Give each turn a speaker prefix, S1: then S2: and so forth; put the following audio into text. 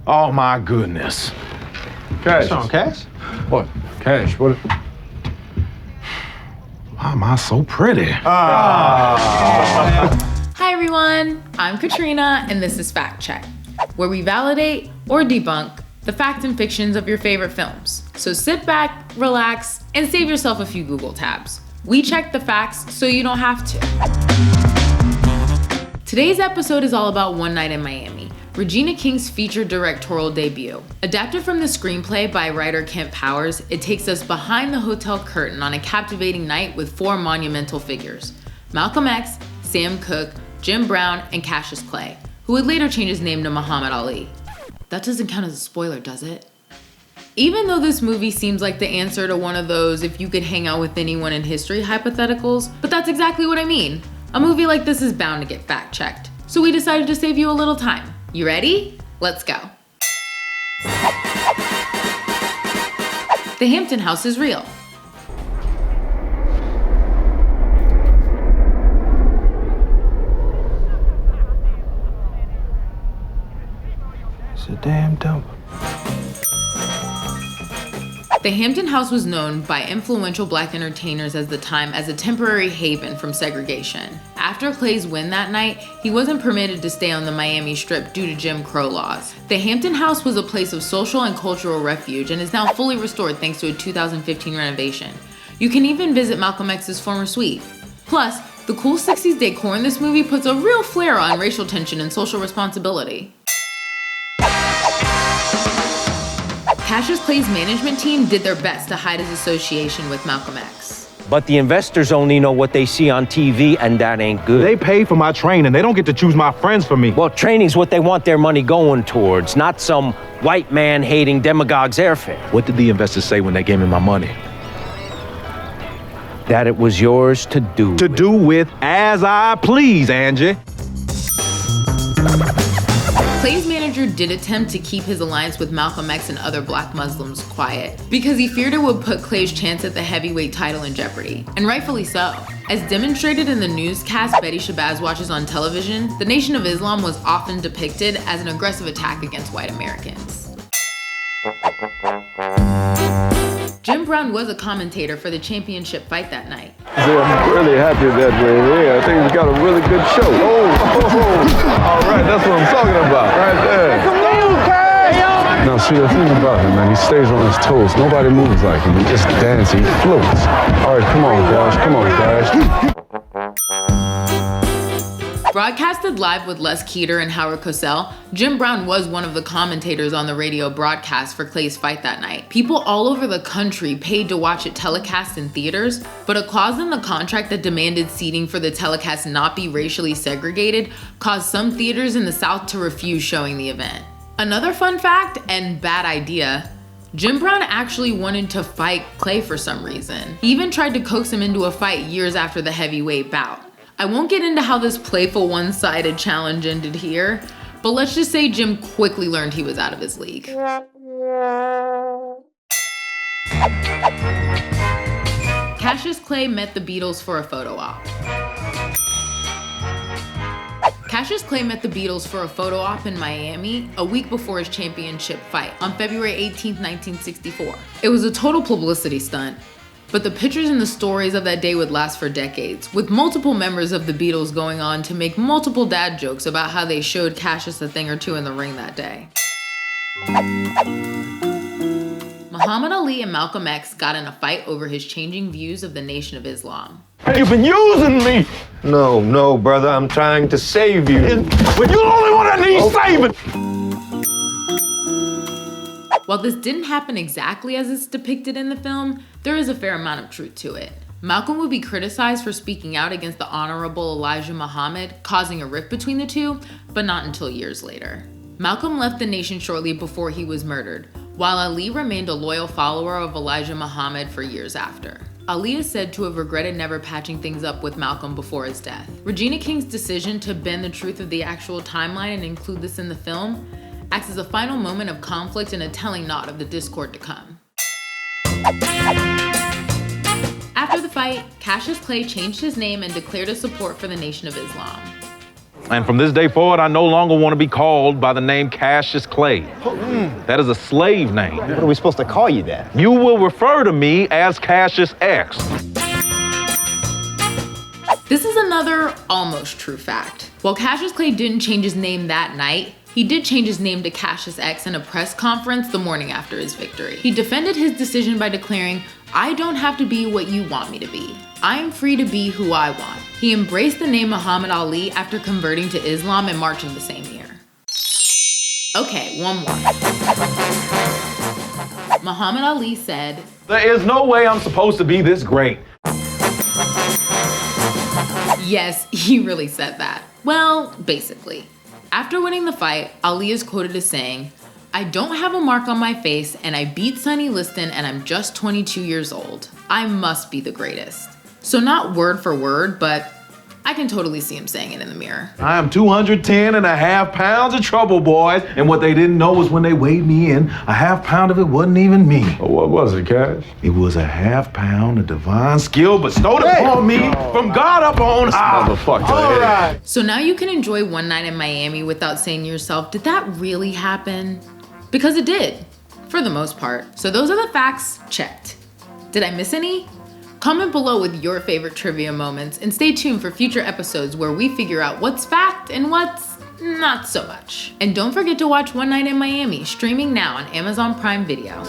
S1: Oh, my goodness.
S2: Cash.
S1: Cash?
S2: What? Cash, what?
S1: Why am I so pretty?
S3: Hi everyone, I'm Katrina and this is Fact Check, where we validate or debunk the facts and fictions of your favorite films. So sit back, relax, and save yourself a few Google tabs. We check the facts so you don't have to. Today's episode is all about One Night in Miami, Regina King's feature directorial debut. Adapted from the screenplay by writer Kent Powers, it takes us behind the hotel curtain on a captivating night with four monumental figures: Malcolm X, Sam Cooke, Jim Brown, and Cassius Clay, who would later change his name to Muhammad Ali. That doesn't count as a spoiler, does it? Even though this movie seems like the answer to one of those if you could hang out with anyone in history hypotheticals, but that's exactly what I mean. A movie like this is bound to get fact-checked, so we decided to save you a little time. You ready? Let's go. The Hampton House is real.
S1: It's a damn dump.
S3: The Hampton House was known by influential black entertainers at the time as a temporary haven from segregation. After Clay's win that night, he wasn't permitted to stay on the Miami Strip due to Jim Crow laws. The Hampton House was a place of social and cultural refuge and is now fully restored thanks to a 2015 renovation. You can even visit Malcolm X's former suite. Plus, the cool 60s decor in this movie puts a real flair on racial tension and social responsibility. Cassius Clay's management team did their best to hide his association with Malcolm X.
S4: But the investors only know what they see on TV, and that ain't good.
S1: They pay for my training. They don't get to choose my friends for me.
S4: Well, training's what they want their money going towards, not some white man hating demagogue's airfare.
S1: What did the investors say when they gave me my money?
S4: That it was yours to do.
S1: To do with as I please, Angie.
S3: Clay's manager did attempt to keep his alliance with Malcolm X and other black Muslims quiet because he feared it would put Clay's chance at the heavyweight title in jeopardy, and rightfully so. As demonstrated in the newscast Betty Shabazz watches on television, the Nation of Islam was often depicted as an aggressive attack against white Americans. Jim Brown was a commentator for the championship fight that night.
S2: I'm really happy that we're here. I think we got a really good show. All right, that's what I'm talking about, right there. Now, see, the thing about him, man, he stays on his toes. Nobody moves like him. He just dances, he floats. All right, come on, guys.
S3: Broadcasted live with Les Keeter and Howard Cosell, Jim Brown was one of the commentators on the radio broadcast for Clay's fight that night. People all over the country paid to watch it telecast in theaters, but a clause in the contract that demanded seating for the telecast not be racially segregated caused some theaters in the South to refuse showing the event. Another fun fact, and bad idea, Jim Brown actually wanted to fight Clay for some reason. He even tried to coax him into a fight years after the heavyweight bout. I won't get into how this playful one-sided challenge ended here, but let's just say Jim quickly learned he was out of his league. Cassius Clay met the Beatles for a photo op. Cassius Clay met the Beatles for a photo op in Miami a week before his championship fight on February 18, 1964. It was a total publicity stunt. But the pictures and the stories of that day would last for decades, with multiple members of the Beatles going on to make multiple dad jokes about how they showed Cassius a thing or two in the ring that day. Muhammad Ali and Malcolm X got in a fight over his changing views of the Nation of Islam.
S2: You've been using me.
S5: No, brother, I'm trying to save you.
S2: But you're the only one that needs saving.
S3: While this didn't happen exactly as it's depicted in the film, there is a fair amount of truth to it. Malcolm would be criticized for speaking out against the Honorable Elijah Muhammad, causing a rift between the two, but not until years later. Malcolm left the nation shortly before he was murdered, while Ali remained a loyal follower of Elijah Muhammad for years after. Ali is said to have regretted never patching things up with Malcolm before his death. Regina King's decision to bend the truth of the actual timeline and include this in the film acts as a final moment of conflict and a telling nod of the discord to come. After the fight, Cassius Clay changed his name and declared his support for the Nation of Islam.
S1: And from this day forward, I no longer want to be called by the name Cassius Clay. That is a slave name.
S6: What are we supposed to call you that?
S1: You will refer to me as Cassius X.
S3: This is another almost true fact. While Cassius Clay didn't change his name that night, he did change his name to Cassius X in a press conference the morning after his victory. He defended his decision by declaring, "I don't have to be what you want me to be. I am free to be who I want." He embraced the name Muhammad Ali after converting to Islam in March of the same year. Okay, one more. Muhammad Ali said,
S1: There is no way I'm supposed to be this great.
S3: yes, he really said that. Well, basically. After winning the fight, Ali is quoted as saying, "I don't have a mark on my face and I beat Sonny Liston and I'm just 22 years old. I must be the greatest." So not word for word, but I can totally see him saying it in the mirror.
S1: I am 210.5 pounds of trouble, boys. And what they didn't know was when they weighed me in, a half pound of it wasn't even me.
S2: Oh, what was it, Cash?
S1: It was a half pound of divine skill bestowed upon me from God up on high.
S2: Motherfucker.
S1: All right.
S3: So now you can enjoy one night in Miami without saying to yourself, did that really happen? Because it did, for the most part. So those are the facts checked. Did I miss any? Comment below with your favorite trivia moments and stay tuned for future episodes where we figure out what's fact and what's not so much. And don't forget to watch One Night in Miami, streaming now on Amazon Prime Video.